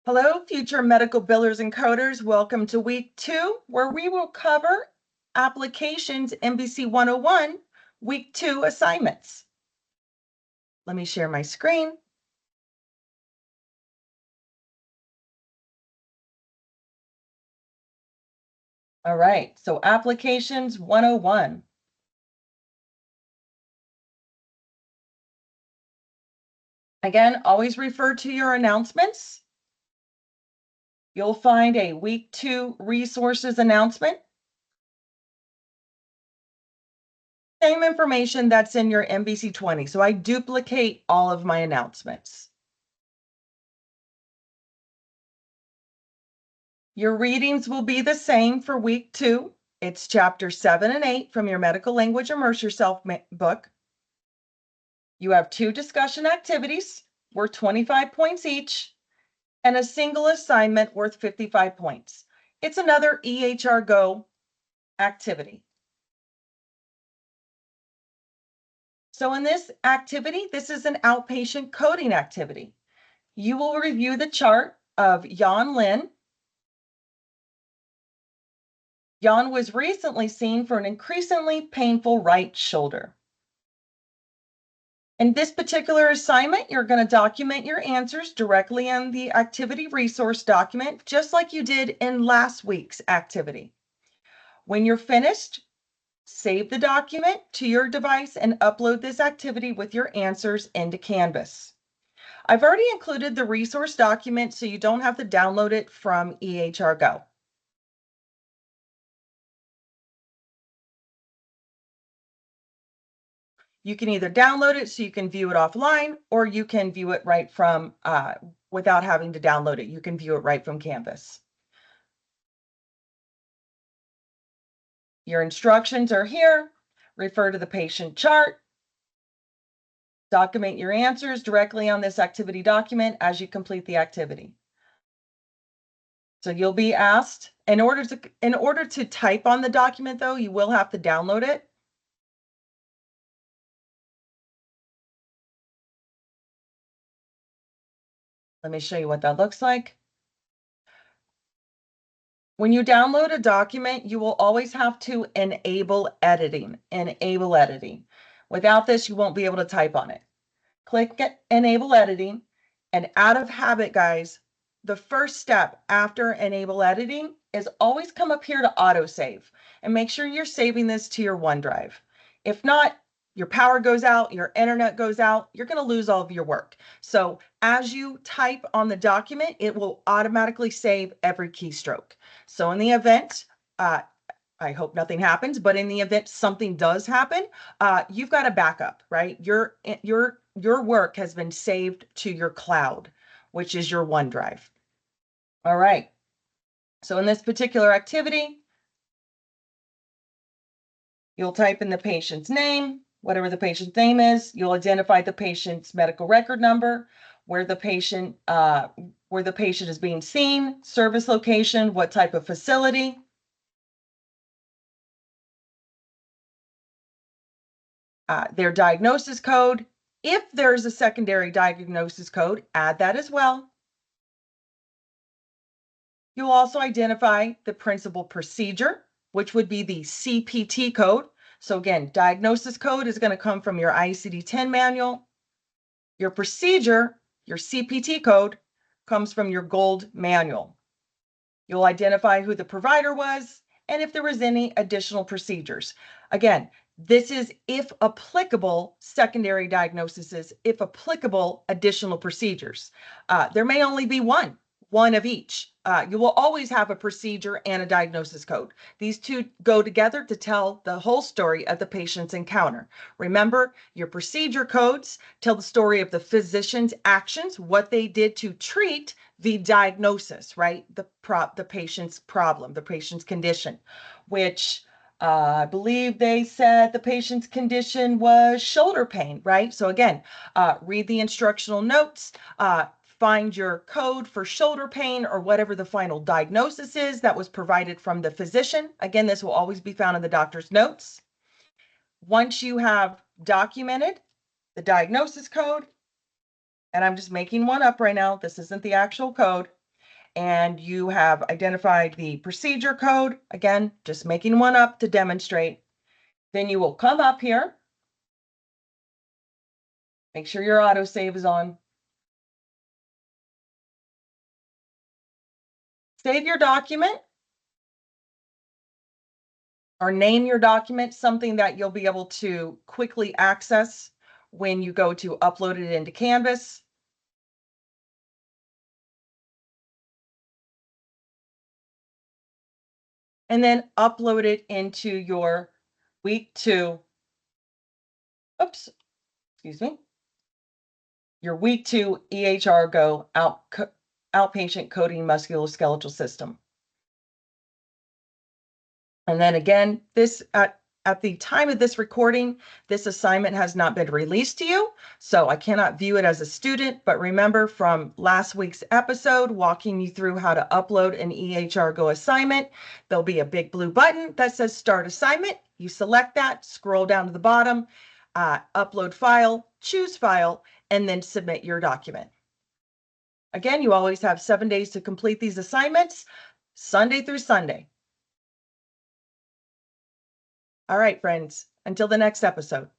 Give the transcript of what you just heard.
Hello, future medical billers and coders. Welcome to week 2, where we will cover applications MBC 101, week 2 assignments. Let me share my screen. All right, so applications 101. Again, always refer to your announcements. You'll find a week 2 resources announcement. Same information that's in your MBC 20. So I duplicate all of my announcements. Your readings will be the same for week 2. It's chapter 7 and 8 from your Medical Language Immerse Yourself book. You have 2 discussion activities worth 25 points each and a single assignment worth 55 points. It's another EHR Go activity. So in this activity, this is an outpatient coding activity. You will review the chart of Yan Lin. Yan was recently seen for an increasingly painful right shoulder. In this particular assignment, you're going to document your answers directly in the activity resource document, just like you did in last week's activity. When you're finished, save the document to your device and upload this activity with your answers into Canvas. I've already included the resource document, so you don't have to download it from EHR Go. You can either download it so you can view it offline, or you can view it right from, without having to download it. You can view it right from Canvas. Your instructions are here. Refer to the patient chart. Document your answers directly on this activity document as you complete the activity. So you'll be asked, in order to type on the document, though, you will have to download it. Let me show you what that looks like. When you download a document, you will always have to enable editing. Without this, you won't be able to type on it. Click enable editing, and out of habit, guys, the first step after enable editing is always come up here to autosave and make sure you're saving this to your OneDrive. If not, your power goes out, your internet goes out, you're going to lose all of your work. So as you type on the document, it will automatically save every keystroke. So in the event, I hope nothing happens, but in the event something does happen, you've got a backup, right? Your work has been saved to your cloud, which is your OneDrive. All right. So in this particular activity, you'll type in the patient's name, whatever the patient's name is. You'll identify the patient's medical record number, where the patient is being seen, service location, what type of facility. Their diagnosis code. If there's a secondary diagnosis code, add that as well. You'll also identify the principal procedure, which would be the CPT code. So again, diagnosis code is going to come from your ICD-10 manual. Your procedure, your CPT code, comes from your GOLD manual. You'll identify who the provider was and if there was any additional procedures. Again, this is, if applicable, secondary diagnoses, if applicable, additional procedures. There may only be one of each. You will always have a procedure and a diagnosis code. These two go together to tell the whole story of the patient's encounter. Remember, your procedure codes tell the story of the physician's actions, what they did to treat the diagnosis, right? The patient's problem, the patient's condition, which I believe they said the patient's condition was shoulder pain, right? So again, read the instructional notes, find your code for shoulder pain or whatever the final diagnosis is that was provided from the physician. Again, this will always be found in the doctor's notes. Once you have documented the diagnosis code, and I'm just making one up right now, this isn't the actual code, and you have identified the procedure code, again, just making one up to demonstrate, then you will come up here. Make sure your autosave is on. Save your document or name your document something that you'll be able to quickly access when you go to upload it into Canvas. And then upload it into your week 2. Oops, excuse me. Your week 2 EHR Go outpatient coding musculoskeletal system. And then again, this at the time of this recording, this assignment has not been released to you, so I cannot view it as a student, but remember from last week's episode, walking you through how to upload an EHR Go assignment, there'll be a big blue button that says Start Assignment. You select that, scroll down to the bottom, upload file, choose file, and then submit your document. Again, you always have 7 days to complete these assignments, Sunday through Sunday. All right, friends, until the next episode.